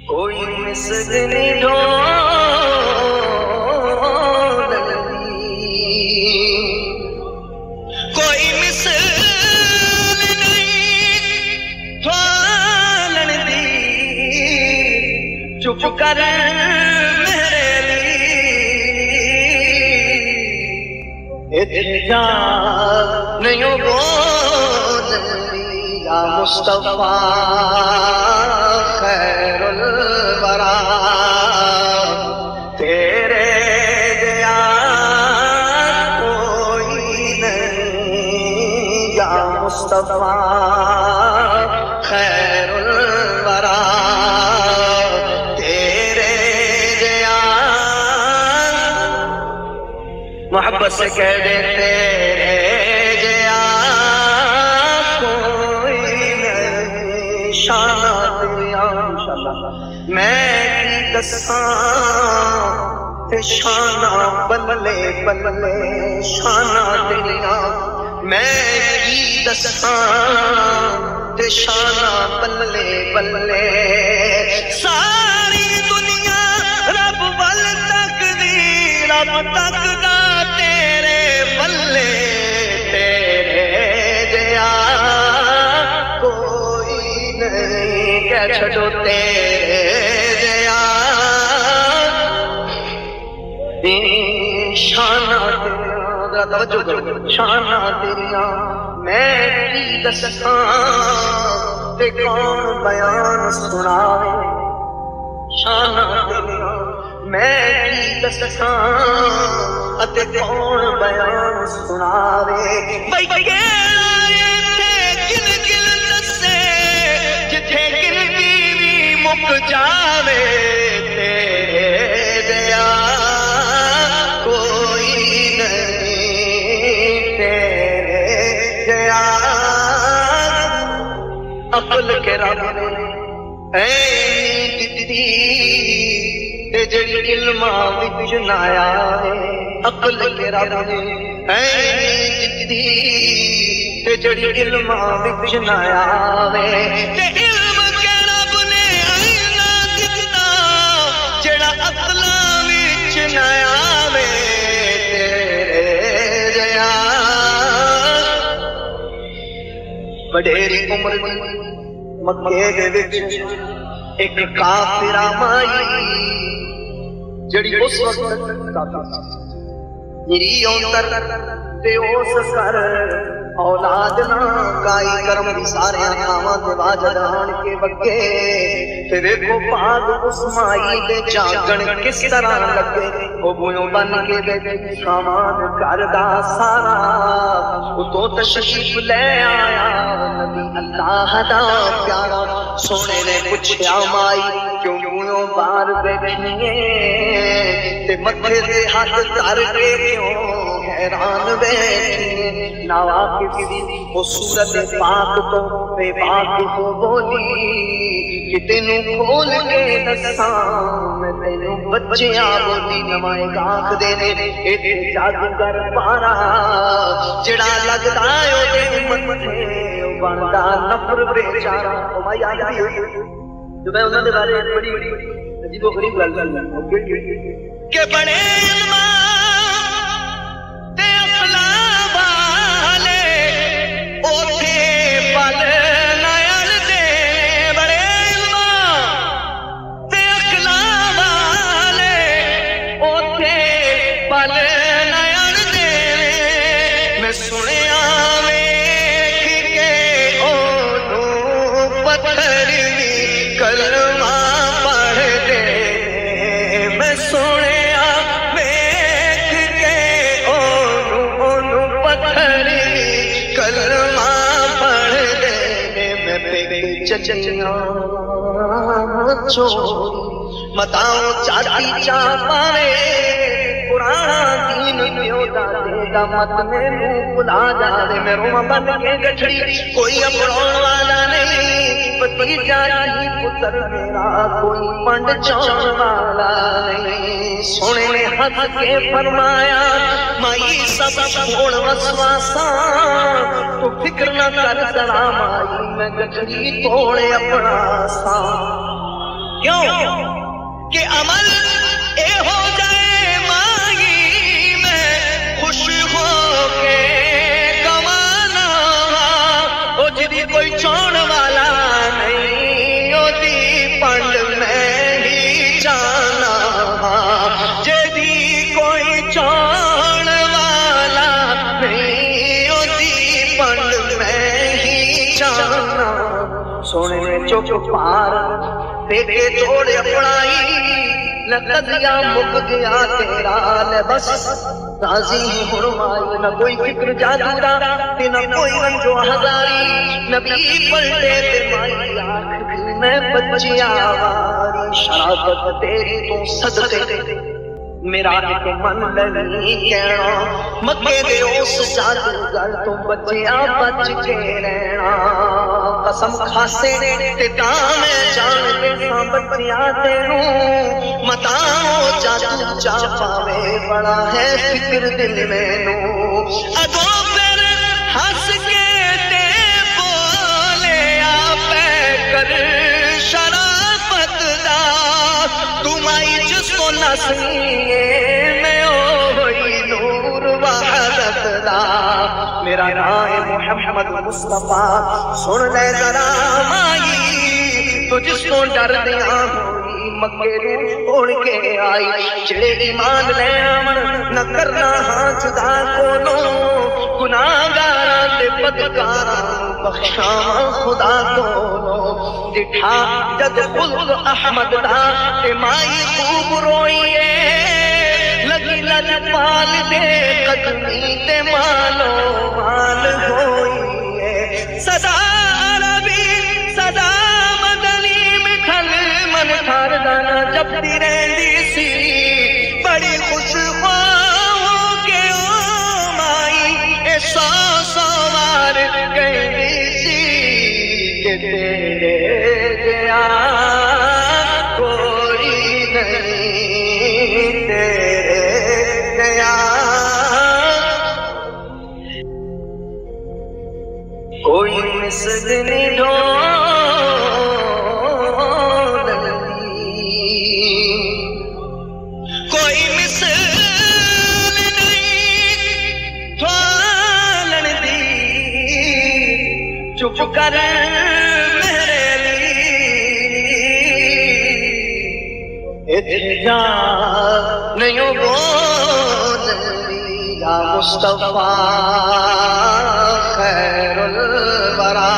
کوئی مثل نہیں ڈھولنی، کوئی مثل نہیں ڈھولن دی، چپ کر میرے لیے اتنے جا نہیں بولنی، یا مصطفیٰ خیر الورا تیرے جیا کوئی نہیں، یا مصطفیٰ خیر الورا تیرے جیا، محبت سے کہہ دے تیرے جیا میں کی دساں شانہ بلے بلے شانہ تیریا، میں کی دساں شانہ بلے بلے، ساری دنیا رب ول تک دی، رب تک دا تیرے بلے، تیرے جیا کوئی نہیں، کہہ چھڑو تیرے شانہ تیریا، توجہ کرو، شانہ تیریا میں کی دساں تے کون بیان سناوے، شانہ تیریا میں کی دساں تے کون بیان سناوے، بھئی کیڑا ایتھے گل گل دسے جتھے گل بیوی مک جاوے، تیرے دیا عقل کے رب نے این دتی تے جڑی علماں وچ نایا ہے، عقل کے رب نے این دتی تے جڑی علماں وچ نایا ہے، تے علم کے رب نے اینا دتا جڑا عقلاں وچ نایا ہے، تیرے جیا وڈیری عمر دی مکے دے وچ ایک کافرہ مائی جڑی اس وقت کافر میری اونتر تے اس سر اولاد نہ کائی کرم دی سارے آماں تے واجد آن کے بگے، تے دیکھو پاک اس مائی دے جاگن کس طرح لگے، وہ بویوں بن کے دے سامان کردہ سارا، وہ تو تشریف لے آیا نبی اللہ دا پیارا، سونے نے پوچھیا مائی کیوں بویوں بار بیٹھنیے، تے متھے دے ہاتھ کر کے کیوں حیران بیٹھنیے، ناواقف دی وہ صورت پاک تو بے پاک کو بولی کہ تینوں کھول کے دساں میں تینوں بچیاں بولی، نمائے گاکھ دینے ایتھے جادوگر پارا جڑا لگدا ہے او دے متھے او بندا نفر بیچارا، او مائی آئی ہوئی جو میں انہوں نے بارے بڑی عجیب و غریب گل کہ بڑے علماء تے اخلاق والے اوتھے پل نال دے، بڑے علماء تے اخلاق والے اوتھے پل نال دے، میں سنیا ویکھ کے اونوں پتھر دی کلمہ پڑھ دے، میں سنیا ویکھ کے اونوں پتھر دی کلمہ پڑھ دے، میں پیک چچیاں چھوڑی متاؤں چاچی چا پاوے، پرانا دین پیو دادے دا مت میں منہ بلا جا دے، میں روما بن کے گٹھڑی کوئی اپڑاؤں والا نہیں، بھتیجا ہی پتر میرا کوئی پنڈ چون والا نہیں، سونے نے ہنس کے فرمایا مائی سب چھوڑ وسواساں، تو فکر نہ کر ذرا مائی میں گٹھڑی توڑے اپنا سا، کیوں کہ عمل اے ہو جائے مائی میں خوش ہو کے کمانا او جدی کوئی چون والا نہیں او دی پنڈ میں ہی جانا جدی کوئی چون والا نہیں او دی پنڈ میں ہی جانا سونے نے چوک پار دیکھے توڑے اپنائی لقدیا مک گیا تیرا لے بس راضی ہرمائی نہ کوئی فکر جادورا تے نہ کوئی رنجو ہزاری نبی پلٹے تے مائی آنکھ میں بچی آواری شرابت تیری تو صدقے میرا ایک من نہیں کہنا مکے دے اس جادوگر تو بچیا بچ کے رہنا قسم کھاسے تے میں جان دے ساں بچیا تینوں متاؤ جادو جا پاوے بڑا ہے فکر دل میں نو اگو پھر ہنس کے تے بولے آپے کر شرافت دا تم آئی جس کو نسیے میں ہوئی نور وحدت دا میرا نام محمد مصطفیٰ سن لے ذرا مائی تو جس کو ڈر دیا ہوئی مکے رو چھوڑ کے آئی جڑے ایمان لے آمن نہ کرنا ہاں جدا کونو گناہگاراں تے بدکاراں بخشاں خدا کونو دکھا جد خلق احمد دا تے مائی خوب روئیے لگی لجپال دے قدمی تے مالو مال ہوئیے صدا عربی صدا مدنی مٹھل من ٹھار دانا جب دی رہندی سی بڑی خوش ہو کے او مائی اے سو سوار کہندی سی کہ تیرے گیا کوئی نہیں تیرے گیا کوئی مثل نہیں کوئی مثل نہیں ڈھولن دی چپ کر میرے لیے جا نہیں بولنی یا مصطفیٰ خیر الورا